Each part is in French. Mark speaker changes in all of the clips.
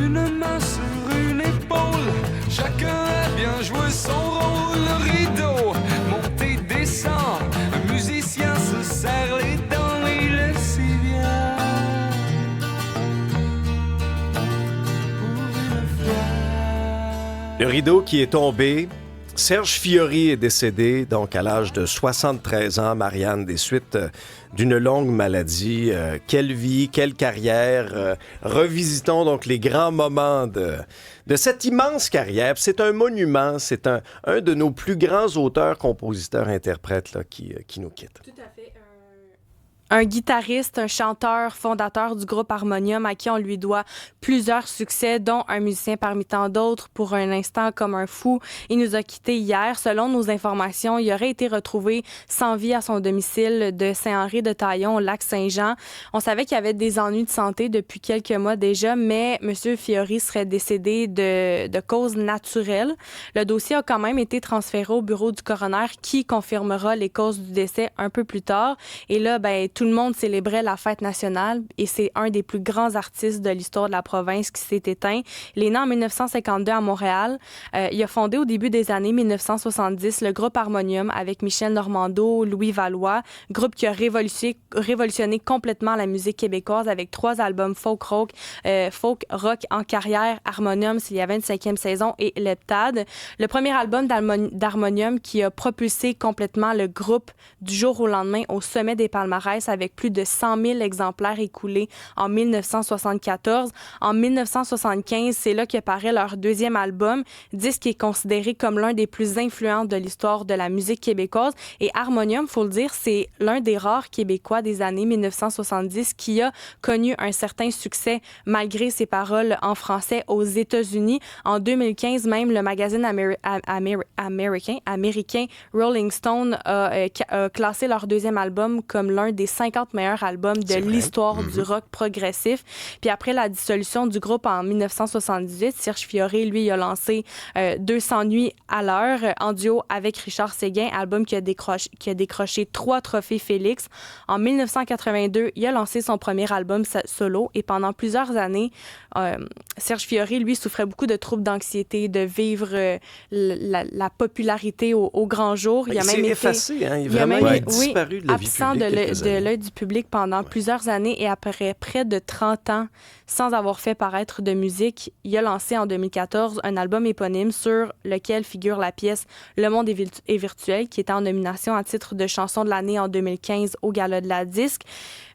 Speaker 1: une main sur une épaule. Chacun a bien joué son rôle. Le rideau monte et descend. Un musicien se serre les dents et il est si bien.
Speaker 2: Le rideau qui est tombé. Serge Fiori est décédé, donc à l'âge de 73 ans, Marianne, des suites d'une longue maladie. Quelle vie, quelle carrière. Revisitons donc les grands moments de cette immense carrière. C'est un monument, c'est un de nos plus grands auteurs, compositeurs, interprètes là, qui nous quitte.
Speaker 3: Tout à fait. Un guitariste, un chanteur, fondateur du groupe Harmonium à qui on lui doit plusieurs succès, dont un musicien parmi tant d'autres. Pour un instant, comme un fou, il nous a quittés hier. Selon nos informations, il aurait été retrouvé sans vie à son domicile de Saint-Henri-de-Taillon, au lac Saint-Jean. On savait qu'il y avait des ennuis de santé depuis quelques mois déjà, mais M. Fiori serait décédé de causes naturelles. Le dossier a quand même été transféré au bureau du coroner qui confirmera les causes du décès un peu plus tard. Et là, tout le monde célébrait la fête nationale et c'est un des plus grands artistes de l'histoire de la province qui s'est éteint. Il est né en 1952 à Montréal. Il a fondé au début des années 1970 le groupe Harmonium avec Michel Normando, Louis Valois, groupe qui a révolutionné complètement la musique québécoise avec 3 albums folk rock en carrière, Harmonium s'il y avait une 5e saison et Leptade. Le premier album d'Harmonium qui a propulsé complètement le groupe du jour au lendemain au sommet des palmarès avec plus de 100 000 exemplaires écoulés en 1974. En 1975, c'est là qu'apparaît leur deuxième album, disque qui est considéré comme l'un des plus influents de l'histoire de la musique québécoise. Et Harmonium, faut le dire, c'est l'un des rares Québécois des années 1970 qui a connu un certain succès malgré ses paroles en français aux États-Unis. En 2015, même, le magazine américain Rolling Stone a classé leur deuxième album comme l'un des 50 meilleurs albums de l'histoire du rock progressif. Puis après la dissolution du groupe en 1978, Serge Fiori, lui, a lancé 200 nuits à l'heure en duo avec Richard Séguin, album qui a décroché 3 trophées Félix. En 1982, il a lancé son premier album solo et pendant plusieurs années, Serge Fiori, lui, souffrait beaucoup de troubles d'anxiété, de vivre la popularité au grand jour.
Speaker 2: Il a même été effacé, hein? Il a disparu de la vie publique.
Speaker 3: De l'œil du public pendant plusieurs années et après près de 30 ans sans avoir fait paraître de musique, il a lancé en 2014 un album éponyme sur lequel figure la pièce Le monde est virtuel qui était en nomination à titre de chanson de l'année en 2015 au Gala de la disque.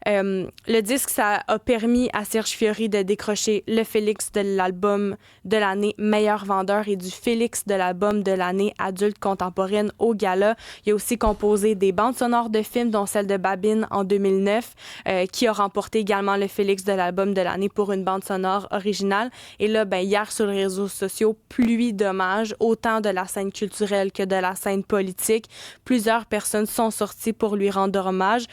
Speaker 3: Le disque, ça a permis à Serge Fiori de décrocher le Félix de l'album de l'année meilleur vendeur et du Félix de l'album de l'année adulte contemporaine au Gala. Il a aussi composé des bandes sonores de films, dont celle de Babine en 2009, qui a remporté également le Félix de l'album de l'année pour une bande sonore originale. Et là, hier sur les réseaux sociaux, pluie d'hommages, autant de la scène culturelle que de la scène politique. Plusieurs personnes sont sorties pour lui rendre hommage,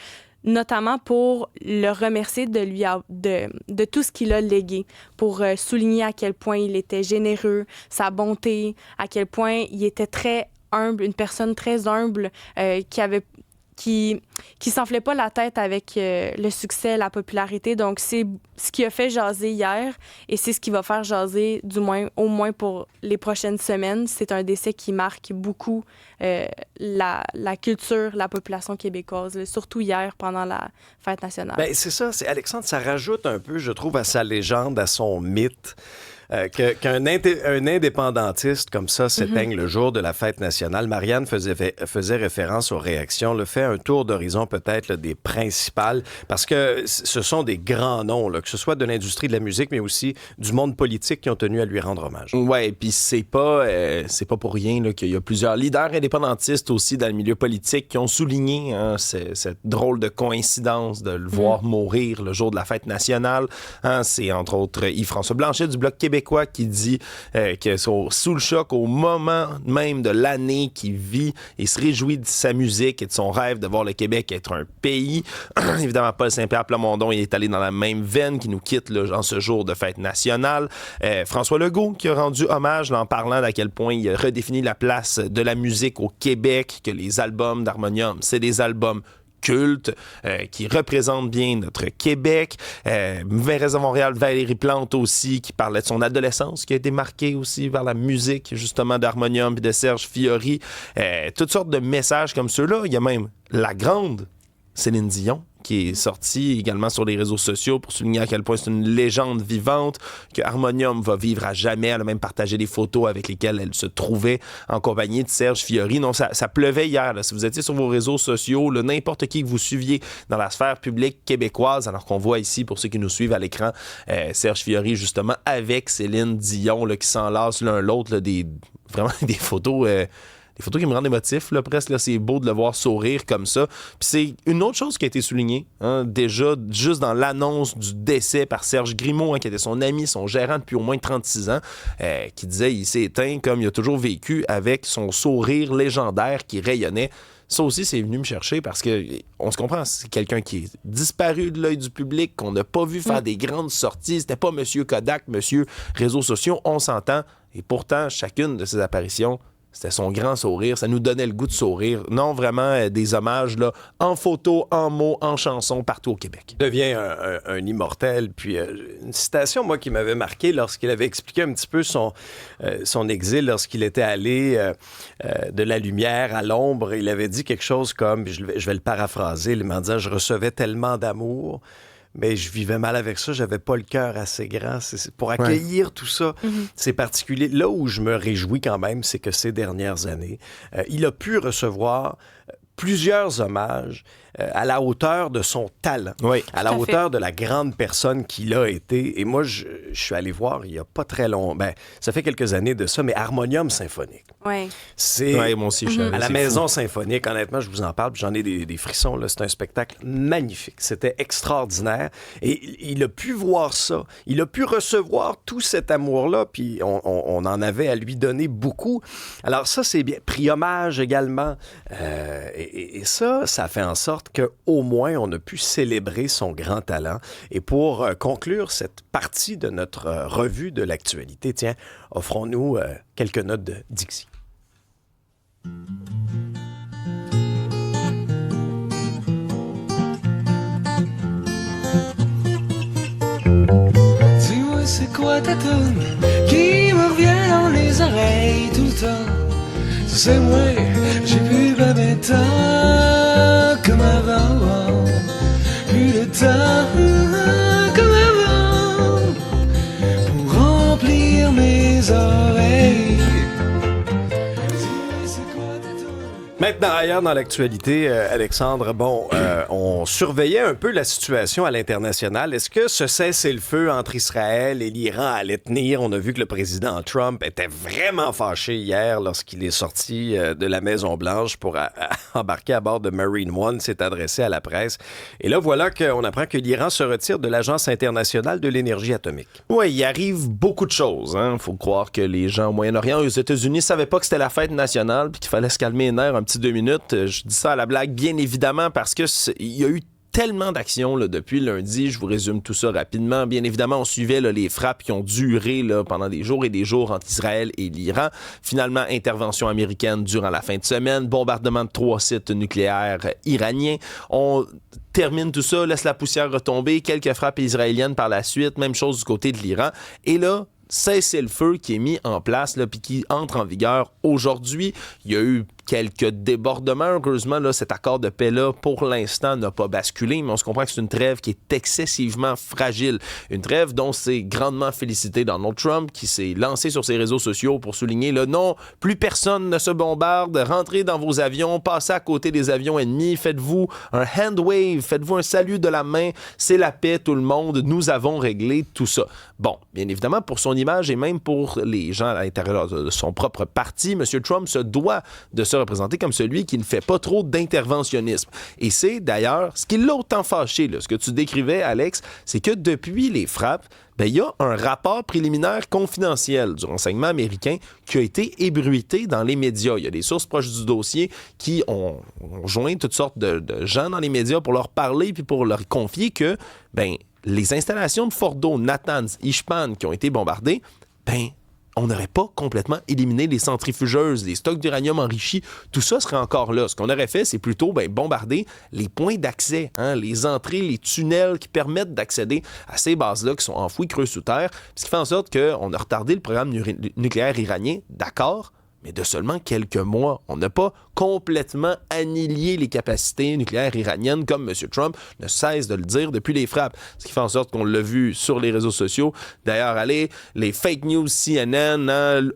Speaker 3: notamment pour le remercier de tout ce qu'il a légué, pour souligner à quel point il était généreux, sa bonté, à quel point il était très humble, une personne très humble qui s'enflait pas la tête avec le succès, la popularité. Donc, c'est ce qui a fait jaser hier et c'est ce qui va faire jaser, au moins pour les prochaines semaines. C'est un décès qui marque beaucoup la culture, la population québécoise, surtout hier pendant la fête nationale.
Speaker 2: Bien, c'est ça. Alexandre, ça rajoute un peu, je trouve, à sa légende, à son mythe. Qu'un indépendantiste comme ça s'éteigne le jour de la fête nationale. Marianne faisait référence aux réactions. Fait un tour d'horizon peut-être là, des principales, parce que ce sont des grands noms, là, que ce soit de l'industrie de la musique, mais aussi du monde politique qui ont tenu à lui rendre hommage.
Speaker 4: Ouais, et puis c'est pas pour rien là, qu'il y a plusieurs leaders indépendantistes aussi dans le milieu politique qui ont souligné cette drôle de coïncidence de le voir mourir le jour de la fête nationale. C'est entre autres Yves-François Blanchet du Bloc québécois qui dit que sous le choc au moment même de l'année qu'il vit et se réjouit de sa musique et de son rêve de voir le Québec être un pays. Évidemment, Paul Saint-Pierre Plamondon, il est allé dans la même veine qui nous quitte là, en ce jour de fête nationale. François Legault qui a rendu hommage là, en parlant d'à quel point il a redéfini la place de la musique au Québec, que les albums d'Harmonium, c'est des albums culte, qui représente bien notre Québec. Reste à Montréal, Valérie Plante aussi, qui parlait de son adolescence, qui a été marquée aussi vers la musique, justement, d'Harmonium et de Serge Fiori. Toutes sortes de messages comme ceux-là. Il y a même la grande Céline Dion, qui est sortie également sur les réseaux sociaux pour souligner à quel point c'est une légende vivante, que Harmonium va vivre à jamais. Elle a même partagé des photos avec lesquelles elle se trouvait en compagnie de Serge Fiori. Non, ça pleuvait hier. Là. Si vous étiez sur vos réseaux sociaux, là, n'importe qui que vous suiviez dans la sphère publique québécoise, alors qu'on voit ici, pour ceux qui nous suivent à l'écran, Serge Fiori, justement, avec Céline Dion, là, qui s'enlacent l'un l'autre, là, vraiment des photos... Des photos qui me rendent émotif, là, presque. Là, c'est beau de le voir sourire comme ça. Puis c'est une autre chose qui a été soulignée, hein, déjà, juste dans l'annonce du décès par Serge Grimaud, hein, qui était son ami, son gérant depuis au moins 36 ans, qui disait qu'il s'est éteint comme il a toujours vécu, avec son sourire légendaire qui rayonnait. Ça aussi, c'est venu me chercher parce que on se comprend, c'est quelqu'un qui est disparu de l'œil du public, qu'on n'a pas vu faire des grandes sorties. C'était pas Monsieur Kodak, Monsieur Réseaux sociaux, on s'entend. Et pourtant, chacune de ses apparitions, c'était son grand sourire. Ça nous donnait le goût de sourire. Non, vraiment, des hommages là, en photo, en mots, en chansons, partout au Québec.
Speaker 2: Il devient un immortel. Puis une citation, moi, qui m'avait marqué lorsqu'il avait expliqué un petit peu son exil, lorsqu'il était allé de la lumière à l'ombre. Il avait dit quelque chose comme, je vais le paraphraser, il m'a dit « Je recevais tellement d'amour ». Mais je vivais mal avec ça, j'avais pas le cœur assez grand. C'est pour accueillir tout ça, c'est particulier. Là où je me réjouis quand même, c'est que ces dernières années, il a pu recevoir plusieurs hommages à la hauteur de son talent, à la hauteur de la grande personne qu'il a été. Et moi, je suis allé voir il n'y a pas très longtemps, ça fait quelques années de ça, mais Harmonium Symphonique.
Speaker 3: Oui.
Speaker 2: C'est
Speaker 4: moi aussi, je savais,
Speaker 2: à la
Speaker 4: c'est
Speaker 2: Maison
Speaker 4: fou.
Speaker 2: Symphonique, honnêtement, je vous en parle, puis j'en ai des frissons. Là. C'est un spectacle magnifique. C'était extraordinaire. Et il a pu voir ça. Il a pu recevoir tout cet amour-là, puis on en avait à lui donner beaucoup. Alors ça, c'est bien. Pris hommage également. Et ça fait en sorte qu'au moins, on a pu célébrer son grand talent. Et pour conclure cette partie de notre revue de l'actualité, tiens, offrons-nous quelques notes de Dixie.
Speaker 1: Dis-moi, c'est quoi ta toune qui me revient dans les oreilles tout le temps? C'est moi, j'ai plus ben temps comme avant, plus de temps comme avant pour remplir mes oreilles. Dis-moi, c'est quoi ta toune?
Speaker 2: Maintenant, ailleurs dans l'actualité, Alexandre, on surveillait un peu la situation à l'international. Est-ce que ce cessez-le-feu entre Israël et l'Iran allait tenir? On a vu que le président Trump était vraiment fâché hier lorsqu'il est sorti de la Maison-Blanche pour embarquer à bord de Marine One, s'est adressé à la presse. Et là, voilà qu'on apprend que l'Iran se retire de l'Agence internationale de l'énergie atomique.
Speaker 4: Oui, il arrive beaucoup de choses. Il faut croire que les gens au Moyen-Orient, aux États-Unis, ne savaient pas que c'était la fête nationale puis qu'il fallait se calmer les nerfs un petit 2 minutes. Je dis ça à la blague, bien évidemment, parce que il y a eu tellement d'actions là, depuis lundi. Je vous résume tout ça rapidement. Bien évidemment, on suivait là, les frappes qui ont duré là, pendant des jours et des jours entre Israël et l'Iran. Finalement, intervention américaine durant la fin de semaine. Bombardement de 3 sites nucléaires iraniens. On termine tout ça, laisse la poussière retomber. Quelques frappes israéliennes par la suite. Même chose du côté de l'Iran. Et là, cessez-le-feu qui est mis en place puis qui entre en vigueur aujourd'hui. Il y a eu quelques débordements. Heureusement, là, cet accord de paix-là, pour l'instant, n'a pas basculé, mais on se comprend que c'est une trêve qui est excessivement fragile. Une trêve dont s'est grandement félicité Donald Trump, qui s'est lancé sur ses réseaux sociaux pour souligner le non, plus personne ne se bombarde, rentrez dans vos avions, passez à côté des avions ennemis, faites-vous un hand wave, faites-vous un salut de la main, c'est la paix, tout le monde, nous avons réglé tout ça. Bon, bien évidemment, pour son image et même pour les gens à l'intérieur de son propre parti, M. Trump se doit de se représenter comme celui qui ne fait pas trop d'interventionnisme. Et c'est d'ailleurs ce qui l'a autant fâché, là, ce que tu décrivais, Alex, c'est que depuis les frappes, il y a un rapport préliminaire confidentiel du renseignement américain qui a été ébruité dans les médias. Il y a des sources proches du dossier qui ont joint toutes sortes de gens dans les médias pour leur parler puis pour leur confier que les installations de Fordo, Natanz, Ishpan qui ont été bombardées, on n'aurait pas complètement éliminé les centrifugeuses, les stocks d'uranium enrichi, tout ça serait encore là. Ce qu'on aurait fait, c'est plutôt bombarder les points d'accès, les entrées, les tunnels qui permettent d'accéder à ces bases-là qui sont enfouies creux sous terre, ce qui fait en sorte qu'on a retardé le programme nucléaire iranien, d'accord, mais de seulement quelques mois. On n'a pas complètement annihilé les capacités nucléaires iraniennes, comme M. Trump ne cesse de le dire depuis les frappes. Ce qui fait en sorte qu'on l'a vu sur les réseaux sociaux. D'ailleurs, les fake news CNN,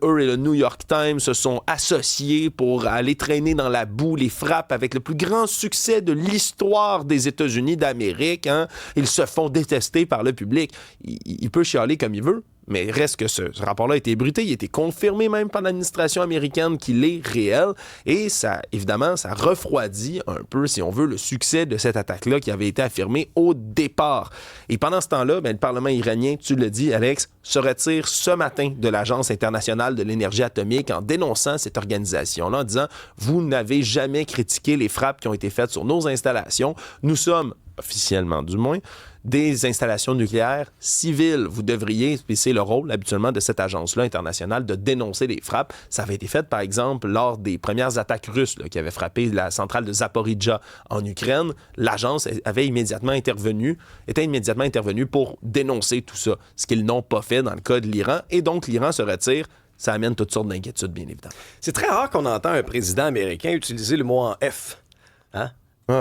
Speaker 4: eux et le New York Times se sont associés pour aller traîner dans la boue les frappes avec le plus grand succès de l'histoire des États-Unis d'Amérique. Ils se font détester par le public. Il peut chialer comme il veut, mais reste que ce rapport-là a été ébruité, il a été confirmé même par l'administration américaine qu'il est réel, et ça, évidemment, ça refroidit un peu, si on veut, le succès de cette attaque-là qui avait été affirmée au départ. Et pendant ce temps-là, le Parlement iranien, tu le dis, Alex, se retire ce matin de l'Agence internationale de l'énergie atomique en dénonçant cette organisation-là, en disant « Vous n'avez jamais critiqué les frappes qui ont été faites sur nos installations. Nous sommes, officiellement du moins, des installations nucléaires civiles. Vous devriez, et c'est le rôle habituellement de cette agence-là internationale, de dénoncer les frappes. Ça avait été fait, par exemple, lors des premières attaques russes qui avaient frappé la centrale de Zaporizhzhia en Ukraine. L'agence était immédiatement intervenue pour dénoncer tout ça, ce qu'ils n'ont pas fait dans le cas de l'Iran. Et donc, l'Iran se retire. Ça amène toutes sortes d'inquiétudes, bien évidemment.
Speaker 2: C'est très rare qu'on entend un président américain utiliser le mot en F.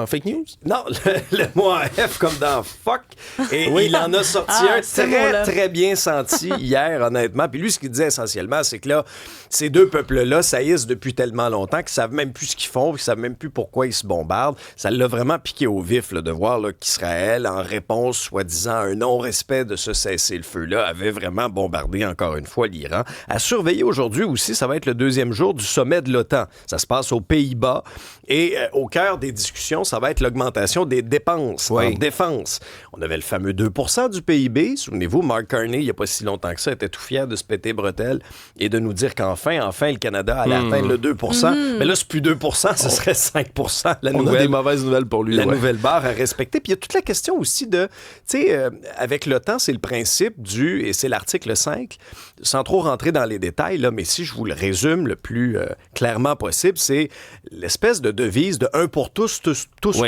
Speaker 4: Fake news?
Speaker 2: Non, le mot en F comme dans fuck. Et il en a sorti un très, très bien senti hier, honnêtement. Puis lui, ce qu'il disait essentiellement, c'est que là, ces deux peuples-là saillissent depuis tellement longtemps qu'ils savent même plus ce qu'ils font, qu'ils savent même plus pourquoi ils se bombardent. Ça l'a vraiment piqué au vif de voir qu'Israël, en réponse, soi-disant, à un non-respect de ce cessez-le-feu-là, avait vraiment bombardé encore une fois l'Iran. À surveiller aujourd'hui aussi, ça va être le deuxième jour du sommet de l'OTAN. Ça se passe aux Pays-Bas. Et au cœur des discussions, ça va être l'augmentation des dépenses en défense. On avait le fameux 2% du PIB. Souvenez-vous, Mark Carney, il n'y a pas si longtemps que ça, était tout fier de se péter bretelles et de nous dire qu'enfin, le Canada allait atteindre le 2%. Mais là, c'est plus 2%, ce serait 5%.
Speaker 4: On a des mauvaises nouvelles pour lui.
Speaker 2: La nouvelle barre à respecter. Puis il y a toute la question aussi de, tu sais, avec l'OTAN, c'est le principe et c'est l'article 5, sans trop rentrer dans les détails, là, mais si je vous le résume le plus clairement possible, c'est l'espèce de devise de un pour tous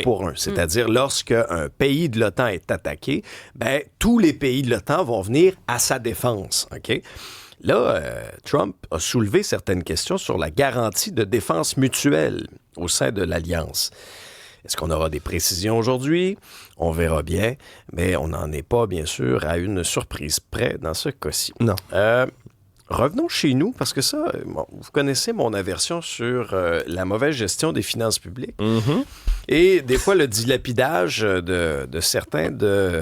Speaker 2: pour un. C'est-à-dire, lorsque un pays de l'OTAN est attaqué, tous les pays de l'OTAN vont venir à sa défense. OK? Là, Trump a soulevé certaines questions sur la garantie de défense mutuelle au sein de l'Alliance. Est-ce qu'on aura des précisions aujourd'hui? On verra bien, mais on n'en est pas, bien sûr, à une surprise près dans ce cas-ci.
Speaker 4: Non.
Speaker 2: Revenons chez nous, parce que ça, vous connaissez mon aversion sur la mauvaise gestion des finances publiques. Mm-hmm. Et des fois, le dilapidage de certains de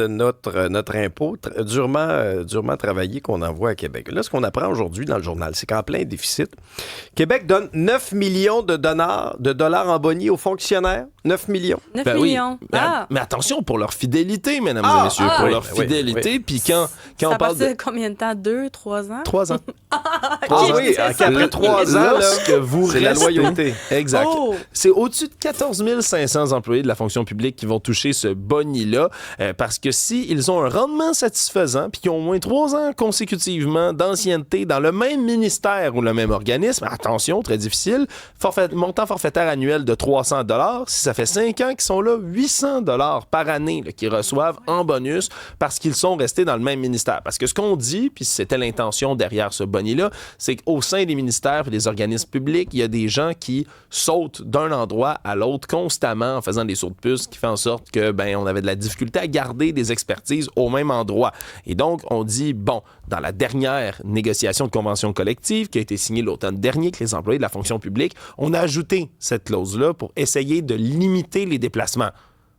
Speaker 2: notre impôt durement travaillé qu'on envoie à Québec. Là, ce qu'on apprend aujourd'hui dans le journal, c'est qu'en plein déficit, Québec donne 9 millions de dollars en boni aux fonctionnaires. 9 millions.
Speaker 3: 9 millions.
Speaker 4: Oui. Mais attention, pour leur fidélité, mesdames et messieurs. Pour leur fidélité. Puis quand on parle de...
Speaker 3: combien de temps? 2, 3 ans?
Speaker 4: 3 ans.
Speaker 2: Oui, après 3 ans,
Speaker 4: que vous
Speaker 2: c'est la loyauté.
Speaker 4: Exact.
Speaker 3: Oh.
Speaker 4: C'est au-dessus de 14 500 employés de la fonction publique qui vont toucher ce boni-là, parce que s'ils ont un rendement satisfaisant puis qu'ils ont au moins 3 ans consécutivement d'ancienneté dans le même ministère ou le même organisme, attention, très difficile, montant forfaitaire annuel de 300 $, si ça fait 5 ans qu'ils sont là, 800 $ par année qu'ils reçoivent en bonus parce qu'ils sont restés dans le même ministère. Parce que ce qu'on dit, puis c'était l'intention derrière ce boni-là, c'est qu'au sein des ministères et des organismes publics, il y a des gens qui sautent d'un endroit à l'autre constamment en faisant des sauts de puce, qui fait en sorte que on avait de la difficulté à garder des expertises au même endroit. Et donc, on dit, dans la dernière négociation de convention collective qui a été signée l'automne dernier avec les employés de la fonction publique, on a ajouté cette clause-là pour essayer de limiter les déplacements.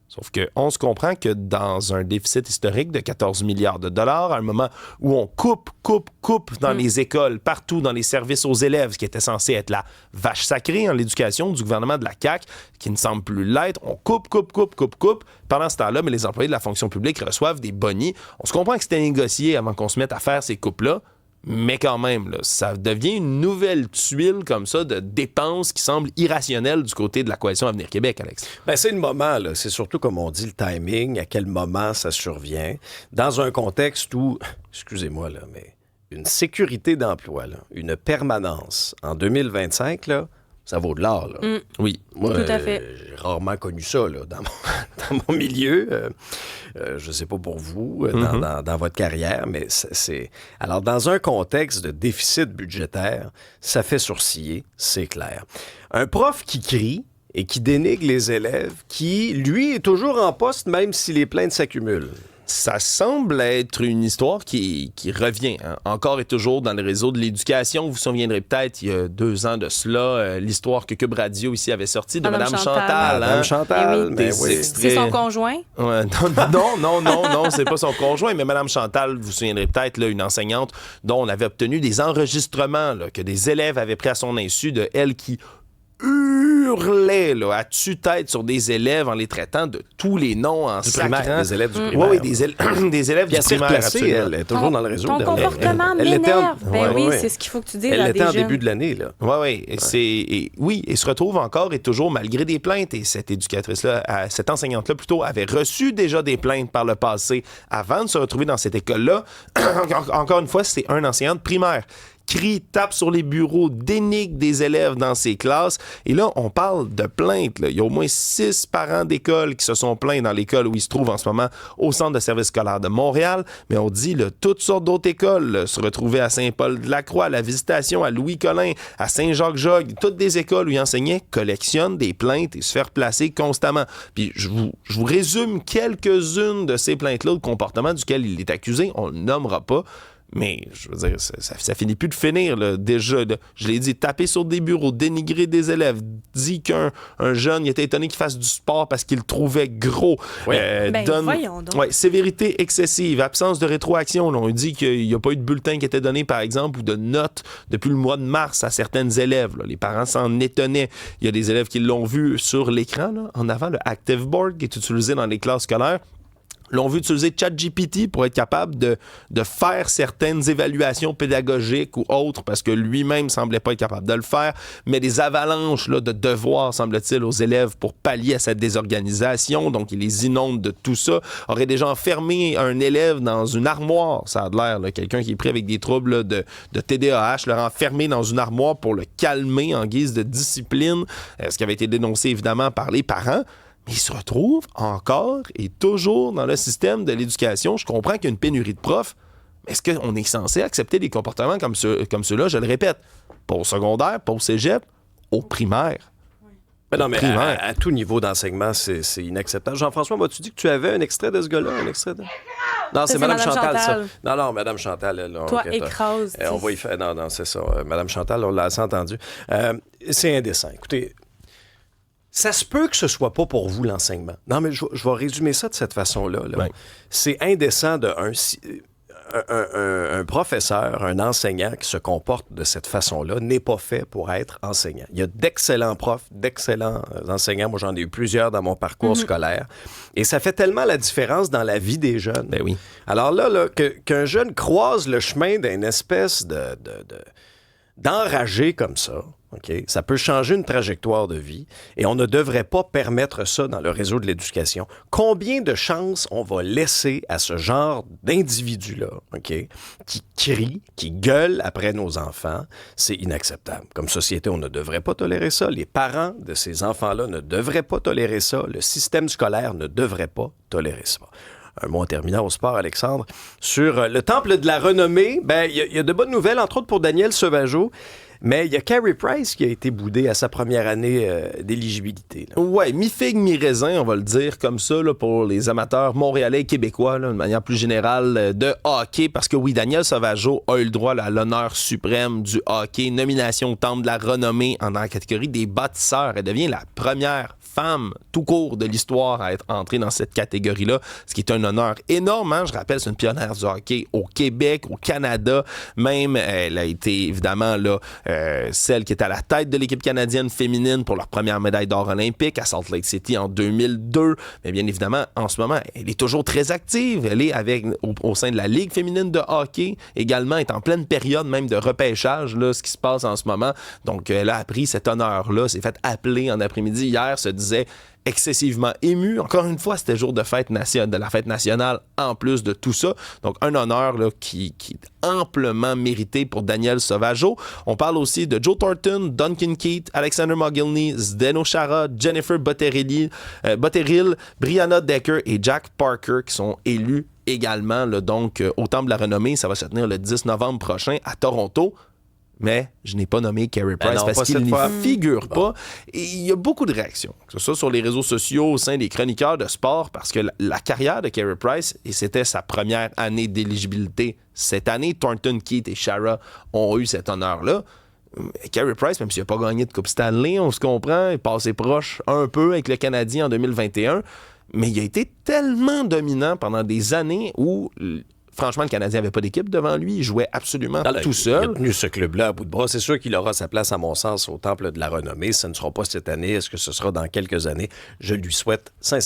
Speaker 4: Sauf qu'on se comprend que dans un déficit historique de 14 milliards de dollars, à un moment où on coupe dans les écoles, partout dans les services aux élèves, ce qui était censé être la vache sacrée en l'éducation du gouvernement de la CAQ, qui ne semble plus l'être, on coupe. Pendant ce temps-là, mais les employés de la fonction publique reçoivent des bonis. On se comprend que c'était négocié avant qu'on se mette à faire ces coupes-là, mais quand même, là, ça devient une nouvelle tuile comme ça de dépenses qui semblent irrationnelles du côté de la Coalition Avenir Québec, Alex.
Speaker 2: C'est le moment, là. C'est surtout, comme on dit, le timing, à quel moment ça survient, dans un contexte où, excusez-moi, là, mais une sécurité d'emploi, là, une permanence en 2025, là, ça vaut de l'or. Là.
Speaker 4: Oui.
Speaker 2: Moi,
Speaker 3: Tout à fait.
Speaker 2: j'ai rarement connu ça là, dans mon milieu. Je ne sais pas pour vous, dans votre carrière, mais c'est... Alors, dans un contexte de déficit budgétaire, ça fait sourciller, c'est clair. Un prof qui crie et qui dénigre les élèves, qui, lui, est toujours en poste, même si les plaintes s'accumulent.
Speaker 4: Ça semble être une histoire qui revient encore et toujours dans le réseau de l'éducation. Vous vous souviendrez peut-être, il y a 2 ans de cela, l'histoire que Cube Radio ici avait sortie de Mme Chantal.
Speaker 2: Mme Chantal,
Speaker 3: oui.
Speaker 2: mais oui.
Speaker 3: C'est son conjoint?
Speaker 4: Ouais, non, c'est pas son conjoint, mais Mme Chantal, vous vous souviendrez peut-être, là, une enseignante dont on avait obtenu des enregistrements là, que des élèves avaient pris à son insu de elle qui hurlait là, à tue-tête sur des élèves en les traitant de tous les noms en sacrant.
Speaker 2: Des élèves du primaire.
Speaker 4: Oui, des élèves du primaire,
Speaker 2: placée,
Speaker 4: absolument.
Speaker 2: elle est toujours dans le réseau.
Speaker 3: Ton comportement
Speaker 2: elle était en-
Speaker 3: m'énerve. Ben
Speaker 2: Ouais,
Speaker 3: oui,
Speaker 2: ouais.
Speaker 3: c'est ce qu'il faut que tu dises
Speaker 2: Elle
Speaker 3: à
Speaker 2: l'était
Speaker 3: des
Speaker 2: en
Speaker 3: jeunes.
Speaker 2: début de l'année, là.
Speaker 4: Oui, et se retrouve encore et toujours malgré des plaintes. Et cette éducatrice-là, cette enseignante-là plutôt, avait reçu déjà des plaintes par le passé avant de se retrouver dans cette école-là. Encore une fois, c'est un enseignant de primaire. Crie, tape sur les bureaux, dénigre des élèves dans ses classes. Et là, on parle de plaintes. Là. Il y a au moins 6 parents d'école qui se sont plaints dans l'école où ils se trouvent en ce moment au Centre de service scolaire de Montréal. Mais on dit là, toutes sortes d'autres écoles là, se retrouvaient à Saint-Paul-de-la-Croix, à la Visitation, à Louis-Collin, à Saint-Jacques-Jogues. Toutes des écoles où ils enseignaient collectionnent des plaintes et se faire placer constamment. Puis je vous résume quelques-unes de ces plaintes-là, de comportements duquel il est accusé. On ne le nommera pas. Mais, je veux dire, ça finit plus de finir, là. Déjà, là, je l'ai dit, taper sur des bureaux, dénigrer des élèves, dit qu'un jeune, il était étonné qu'il fasse du sport parce qu'il le trouvait gros.
Speaker 2: Oui.
Speaker 3: Voyons donc.
Speaker 4: Ouais, sévérité excessive, absence de rétroaction. Là. On dit qu'il n'y a pas eu de bulletin qui était donné, par exemple, ou de notes depuis le mois de mars à certaines élèves. Là. Les parents s'en étonnaient. Il y a des élèves qui l'ont vu sur l'écran, là, en avant, le Active Board qui est utilisé dans les classes scolaires. L'ont vu utiliser ChatGPT pour être capable de faire certaines évaluations pédagogiques ou autres parce que lui-même semblait pas être capable de le faire, mais des avalanches là, de devoirs, semble-t-il, aux élèves pour pallier à cette désorganisation. Donc, il les inonde de tout ça. Aurait déjà enfermé un élève dans une armoire, ça a l'air, là, quelqu'un qui est pris avec des troubles là, de TDAH, l'aurait enfermé dans une armoire pour le calmer en guise de discipline, ce qui avait été dénoncé évidemment par les parents. Mais il se retrouve encore et toujours dans le système de l'éducation. Je comprends qu'il y a une pénurie de profs, mais est-ce qu'on est censé accepter des comportements comme ceux-là? Je le répète, pas au secondaire, pas au cégep, au primaire.
Speaker 2: Mais non, mais à tout niveau d'enseignement, c'est inacceptable. Jean-François, m'as-tu dit que tu avais un extrait de ce gars-là? Non, c'est Mme Chantal, ça. Non, Mme Chantal. Là,
Speaker 3: toi, écrase.
Speaker 2: On va y faire... Non, c'est ça. Mme Chantal, on l'a assez entendu. C'est indécent. Écoutez... Ça se peut que ce soit pas pour vous, l'enseignement. Non, mais je vais résumer ça de cette façon-là. Là.
Speaker 4: Ouais.
Speaker 2: C'est indécent un professeur, un enseignant qui se comporte de cette façon-là n'est pas fait pour être enseignant. Il y a d'excellents profs, d'excellents enseignants. Moi, j'en ai eu plusieurs dans mon parcours scolaire. Et ça fait tellement la différence dans la vie des jeunes.
Speaker 4: Ben oui.
Speaker 2: Alors là qu'un jeune croise le chemin d'une espèce d'enragé comme ça, OK? Ça peut changer une trajectoire de vie et on ne devrait pas permettre ça dans le réseau de l'éducation. Combien de chances on va laisser à ce genre d'individu-là, OK? Qui crie, qui gueule après nos enfants? C'est inacceptable. Comme société, on ne devrait pas tolérer ça. Les parents de ces enfants-là ne devraient pas tolérer ça. Le système scolaire ne devrait pas tolérer ça. Un mot en terminant au sport, Alexandre. Sur le temple de la renommée, il y a de bonnes nouvelles, entre autres pour Daniel Sauvageau. Mais il y a Carey Price qui a été boudé à sa première année d'éligibilité.
Speaker 4: Ouais, mi-figue, mi-raisin, on va le dire comme ça, là, pour les amateurs montréalais et québécois, là, de manière plus générale, de hockey. Parce que oui, Daniel Sauvageau a eu le droit là, à l'honneur suprême du hockey. Nomination au temple de la renommée dans la catégorie des bâtisseurs. Elle devient la première femme tout court de l'histoire à être entrée dans cette catégorie-là, ce qui est un honneur énorme. Hein? Je rappelle, c'est une pionnière du hockey au Québec, au Canada. Même, elle a été évidemment là, celle qui est à la tête de l'équipe canadienne féminine pour leur première médaille d'or olympique à Salt Lake City en 2002. Mais bien évidemment, en ce moment, elle est toujours très active. Elle est au sein de la Ligue féminine de hockey. Également, est en pleine période même de repêchage, là, ce qui se passe en ce moment. Donc, elle a appris cet honneur-là, s'est fait appeler en après-midi hier, se disant disait excessivement ému. Encore une fois, c'était jour de la fête nationale en plus de tout ça. Donc, un honneur là, qui est amplement mérité pour Daniel Sauvageau. On parle aussi de Joe Thornton, Duncan Keith, Alexander Mogilny, Zdeno Chara, Jennifer Botterill, Brianna Decker et Jack Parker qui sont élus également là, donc, au Temple de la Renommée. Ça va se tenir le 10 novembre prochain à Toronto. Mais je n'ai pas nommé Carey Price
Speaker 2: non,
Speaker 4: parce qu'il n'y figure
Speaker 2: Bon.
Speaker 4: pas. Et il y a beaucoup de réactions, que ce soit sur les réseaux sociaux, au sein des chroniqueurs de sport, parce que la carrière de Carey Price, et c'était sa première année d'éligibilité cette année, Thornton, Keith et Chara ont eu cet honneur-là. Carey Price, même s'il n'a pas gagné de Coupe Stanley, on se comprend, il est passé proche un peu avec le Canadien en 2021, mais il a été tellement dominant pendant des années où... Franchement, le Canadien n'avait pas d'équipe devant lui. Il jouait absolument tout seul.
Speaker 2: Il a tenu ce club-là à bout de bras. C'est sûr qu'il aura sa place, à mon sens, au Temple de la Renommée. Ce ne sera pas cette année. Est-ce que ce sera dans quelques années? Je lui souhaite sincèrement.